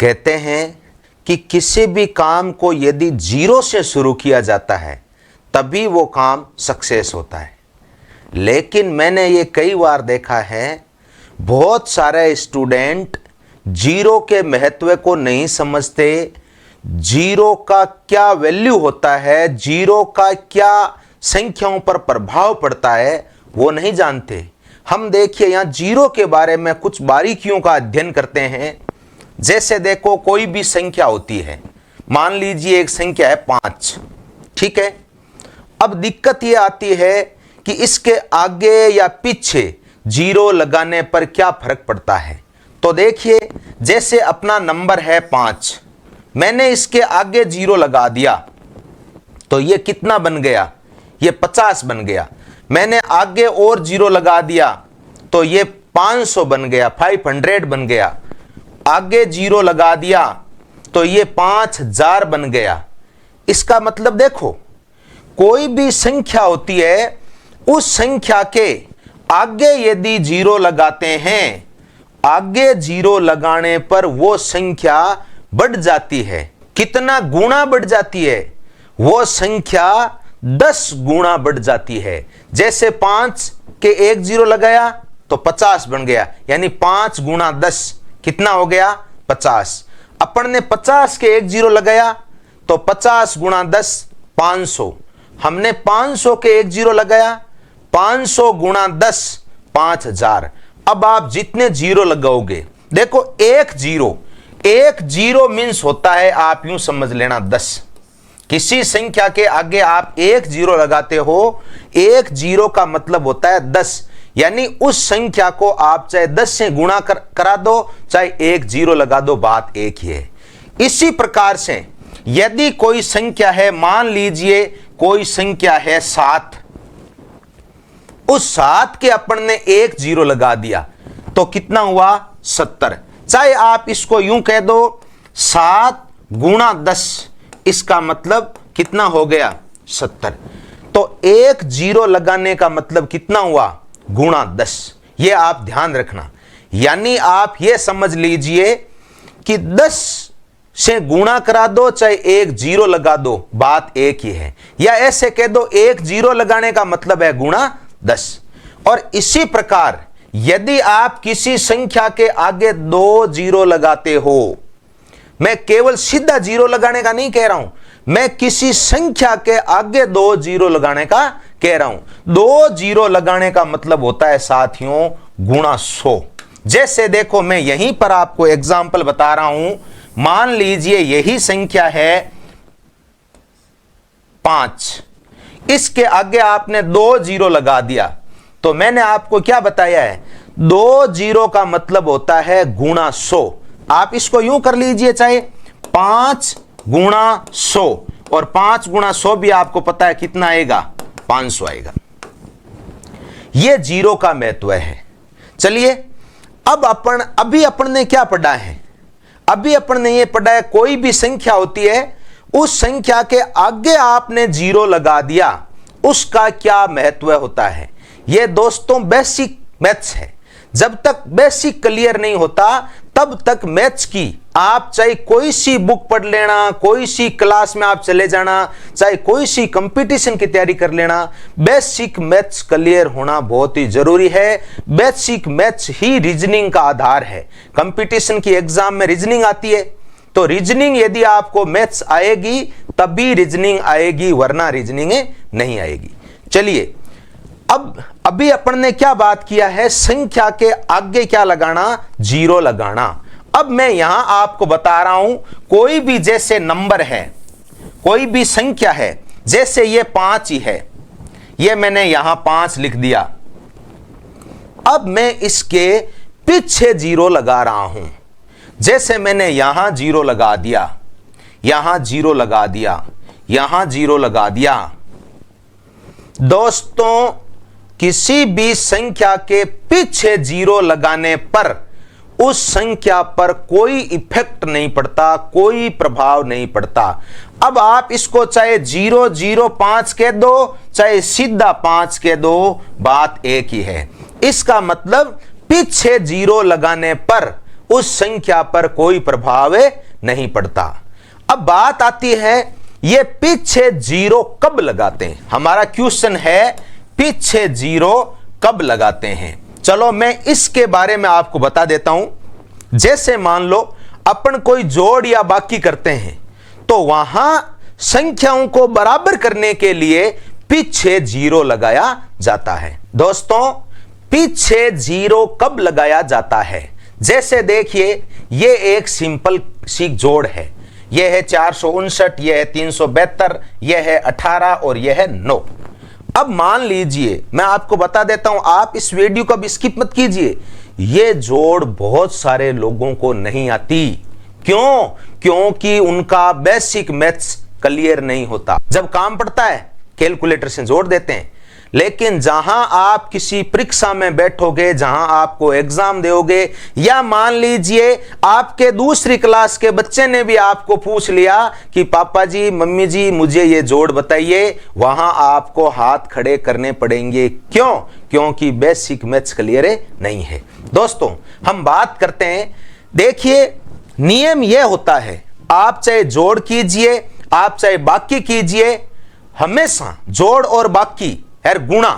कहते हैं कि किसी भी काम को यदि जीरो से शुरू किया जाता है तभी वो काम सक्सेस होता है। लेकिन मैंने ये कई बार देखा है, बहुत सारे स्टूडेंट जीरो के महत्व को नहीं समझते, जीरो का क्या वैल्यू होता है, जीरो का क्या संख्याओं पर प्रभाव पड़ता है, वो नहीं जानते। हम देखिए यहाँ जीरो के बारे में कुछ बारीकियों का अध्ययन करते हैं। जैसे देखो, कोई भी संख्या होती है, मान लीजिए एक संख्या है 5, ठीक है। अब दिक्कत ये आती है कि इसके आगे या पीछे जीरो लगाने पर क्या फर्क पड़ता है। तो देखिए, जैसे अपना नंबर है 5, मैंने इसके आगे जीरो लगा दिया तो ये कितना बन गया, ये 50 बन गया। मैंने आगे और जीरो लगा दिया तो ये 500 बन गया, 500 बन गया। आगे जीरो लगा दिया तो ये 5000 बन गया। इसका मतलब देखो, कोई भी संख्या होती है, उस संख्या के आगे यदि जीरो लगाते हैं, आगे जीरो लगाने पर वो संख्या बढ़ जाती है। कितना गुना बढ़ जाती है, वो संख्या 10 गुना बढ़ जाती है। जैसे 5 के एक जीरो लगाया तो 50 बन गया, यानी 5 गुना 10 कितना हो गया, 50। अपन ने 50 के एक जीरो लगाया तो 50 गुना 10 500। हमने 500 के एक जीरो लगाया, 500 गुना 10 5000। अब आप जितने जीरो लगाओगे, देखो एक जीरो मीन्स होता है, आप यूं समझ लेना 10। किसी संख्या के आगे आप एक जीरो लगाते हो, एक जीरो का मतलब होता है 10, यानी उस संख्या को आप चाहे 10 से गुणा करा दो, चाहे एक जीरो लगा दो, बात एक ही है। इसी प्रकार से यदि कोई संख्या है, मान लीजिए कोई संख्या है 7, उस 7 के अपन ने एक जीरो लगा दिया तो कितना हुआ, 70। चाहे आप इसको यूं कह दो 7 गुणा 10, इसका मतलब कितना हो गया, 70। तो एक जीरो लगाने का मतलब कितना हुआ, गुणा 10। ये आप ध्यान रखना। यानी आप ये समझ लीजिए कि 10 से गुणा करा दो, चाहे एक जीरो लगा दो, बात एक ही है। या ऐसे कह दो, एक जीरो लगाने का मतलब है गुणा 10। और इसी प्रकार यदि आप किसी संख्या के आगे 2 जीरो लगाते हो, मैं केवल सीधा जीरो लगाने का नहीं कह रहा हूं, मैं किसी संख्या के आगे 2 जीरो लगाने का कह रहा हूं। 2 जीरो लगाने का मतलब होता है साथियों गुणा 100। जैसे देखो, मैं यहीं पर आपको एग्जाम्पल बता रहा हूं। मान लीजिए यही संख्या है 5, इसके आगे आपने 2 जीरो लगा दिया तो मैंने आपको क्या बताया है, 2 जीरो का मतलब होता है गुणा 100। आप इसको यूं कर लीजिए, चाहे 5 गुणा 100, और 5 गुणा 100 भी आपको पता है कितना आएगा, 500 आएगा। यह जीरो का महत्व है। चलिए, अब अभी अपन ने क्या पढ़ा है, अभी अपन ने यह पढ़ा है, कोई भी संख्या होती है, उस संख्या के आगे आपने जीरो लगा दिया, उसका क्या महत्व होता है। यह दोस्तों बेसिक मैथ्स है। जब तक बेसिक क्लियर नहीं होता तब तक मैथ्स की आप चाहे कोई सी बुक पढ़ लेना, कोई सी क्लास में आप चले जाना, चाहे कोई सी कंपटीशन की तैयारी कर लेना, बेसिक मैथ्स क्लियर होना बहुत ही जरूरी है। बेसिक मैथ्स ही रीजनिंग का आधार है। कंपटीशन की एग्जाम में रीजनिंग आती है, तो रीजनिंग यदि आपको मैथ्स आएगी तभी रीजनिंग आएगी, वरना रीजनिंग नहीं आएगी। चलिए, अब अभी अपन ने क्या बात किया है, संख्या के आगे क्या लगाना, जीरो लगाना। अब मैं यहां आपको बता रहा हूं, कोई भी जैसे नंबर है, कोई भी संख्या है, जैसे ये 5 ही है, ये मैंने यहां 5 लिख दिया। अब मैं इसके पीछे जीरो लगा रहा हूं। जैसे मैंने यहां जीरो लगा दिया, यहां जीरो लगा दिया, यहां जीरो लगा दिया। दोस्तों, किसी भी संख्या के पीछे जीरो लगाने पर उस संख्या पर कोई इफेक्ट नहीं पड़ता, कोई प्रभाव नहीं पड़ता। अब आप इसको चाहे 005 कह दो, चाहे सीधा 5 कह दो, बात एक ही है। इसका मतलब पीछे जीरो लगाने पर उस संख्या पर कोई प्रभाव नहीं पड़ता। अब बात आती है ये पीछे जीरो कब लगाते हैं। हमारा क्वेश्चन है पीछे जीरो कब लगाते हैं। चलो मैं इसके बारे में आपको बता देता हूं। जैसे मान लो अपन कोई जोड़ या बाकी करते हैं तो वहां संख्याओं को बराबर करने के लिए पीछे जीरो लगाया जाता है। दोस्तों पीछे जीरो कब लगाया जाता है? जैसे देखिए ये एक सिंपल सी जोड़ है। यह है 459, यह है 372, यह है 18 और यह है 9। अब मान लीजिए मैं आपको बता देता हूं, आप इस वीडियो को अब स्किप मत कीजिए। यह जोड़ बहुत सारे लोगों को नहीं आती। क्यों? क्योंकि उनका बेसिक मैथ्स क्लियर नहीं होता। जब काम पड़ता है कैलकुलेटर से जोड़ देते हैं, लेकिन जहां आप किसी परीक्षा में बैठोगे, जहां आपको एग्जाम दोगे, या मान लीजिए आपके दूसरी क्लास के बच्चे ने भी आपको पूछ लिया कि पापा जी मम्मी जी मुझे ये जोड़ बताइए, वहां आपको हाथ खड़े करने पड़ेंगे। क्यों? क्योंकि बेसिक मैथ्स क्लियर नहीं है। दोस्तों हम बात करते हैं, देखिए नियम यह होता है, आप चाहे जोड़ कीजिए, आप चाहे बाकी कीजिए, हमेशा जोड़ और बाकी है गुणा,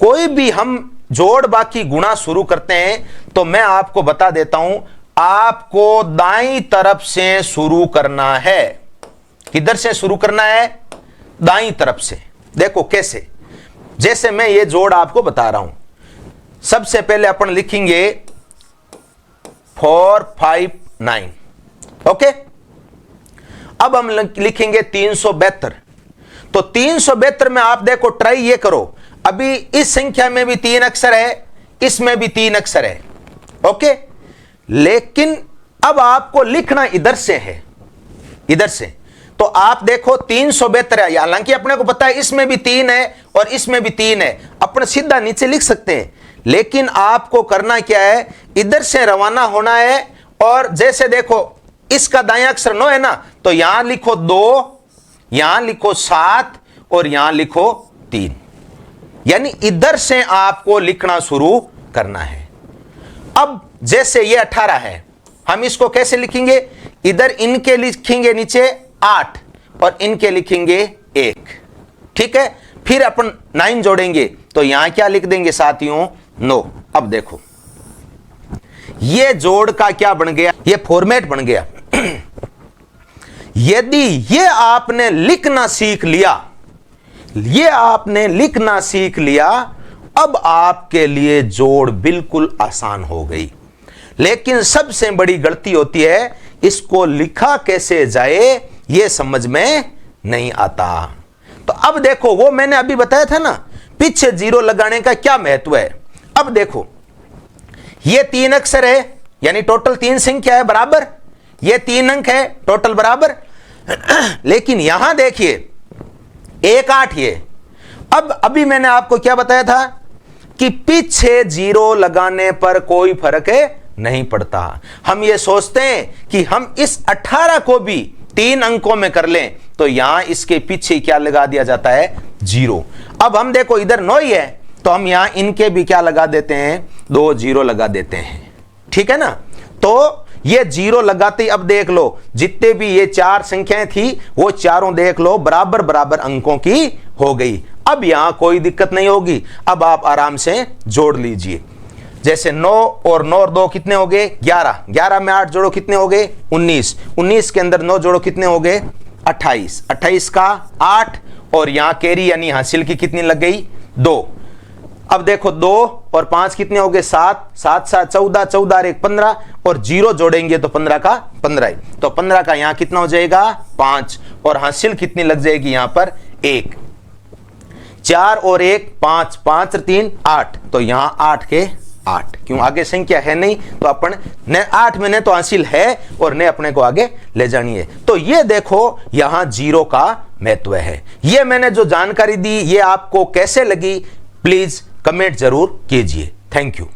कोई भी हम जोड़ बाकी गुणा शुरू करते हैं तो मैं आपको बता देता हूं, आपको दाईं तरफ से शुरू करना है। किधर से शुरू करना है? दाईं तरफ से। देखो कैसे, जैसे मैं ये जोड़ आपको बता रहा हूं। सबसे पहले अपन लिखेंगे 4 5 9। ओके, अब हम लिखेंगे 372। तो 372 में आप देखो, ट्राई ये करो, अभी इस संख्या में भी 3 अक्षर है, इसमें भी 3 अक्षर है। ओके, लेकिन अब आपको लिखना इधर से है, इधर से। तो आप देखो 372 है, हालांकि अपने को पता है इसमें भी 3 है और इसमें भी 3 है, अपन सीधा नीचे लिख सकते हैं। लेकिन आपको करना क्या है, इधर से रवाना होना है। और जैसे देखो इसका दायां अक्षर 9 है ना, तो यहां लिखो 2, यहां लिखो 7 और यहां लिखो 3। यानी इधर से आपको लिखना शुरू करना है। अब जैसे ये 18 है, हम इसको कैसे लिखेंगे? इधर इनके लिखेंगे नीचे 8 और इनके लिखेंगे 1। ठीक है, फिर अपन 9 जोड़ेंगे तो यहां क्या लिख देंगे साथियों? 9। अब देखो ये जोड़ का क्या बन गया, ये फॉर्मेट बन गया। यदि ये आपने लिखना सीख लिया, ये आपने लिखना सीख लिया, अब आपके लिए जोड़ बिल्कुल आसान हो गई। लेकिन सबसे बड़ी गलती होती है, इसको लिखा कैसे जाए ये समझ में नहीं आता। तो अब देखो, वो मैंने अभी बताया था ना, पीछे जीरो लगाने का क्या महत्व है। अब देखो ये 3 अक्षर है, यानी टोटल 3 संख्या है बराबर, ये 3 अंक है टोटल बराबर। लेकिन यहां देखिए 1 8 ये। अब अभी मैंने आपको क्या बताया था कि पीछे जीरो लगाने पर कोई फर्क नहीं पड़ता। हम ये सोचते हैं कि हम इस 18 को भी 3 अंकों में कर लें, तो यहां इसके पीछे क्या लगा दिया जाता है? जीरो। अब हम देखो इधर 9 ही है, तो हम यहां इनके भी क्या लगा देते हैं? 2 जीरो लगा देते हैं। ठीक है ना? तो ये जीरो लगाते ही अब देख लो, जितने भी ये 4 संख्याएं थी वो चारों देख लो बराबर बराबर अंकों की हो गई। अब यहां कोई दिक्कत नहीं होगी। अब आप आराम से जोड़ लीजिए। जैसे 9 और 9 और 2 कितने हो गए? 11। 11 में 8 जोड़ो कितने हो गए? 19। 19 के अंदर 9 जोड़ो कितने हो गए? 28। 28 का 8 और यहां कैरी यानी हासिल की कितनी लग गई? 2। अब देखो 2 और 5 कितने हो गए? 7। 7 7 14, 14 और 1 15, और जीरो जोड़ेंगे तो 15 का 15 ही। तो 15 का यहां कितना हो जाएगा? 5, और हासिल कितनी लग जाएगी यहां पर? 1। 4 और 1 5, 5 और 3 8, तो यहां 8 के 8। क्यों? आगे संख्या है नहीं, तो अपन ने 8 में ने तो हासिल है और ने अपने को आगे ले जानी है। तो ये देखो यहां जीरो का महत्व है। ये मैंने जो जानकारी दी ये आपको कैसे लगी, प्लीज कमेंट जरूर कीजिए। Thank you.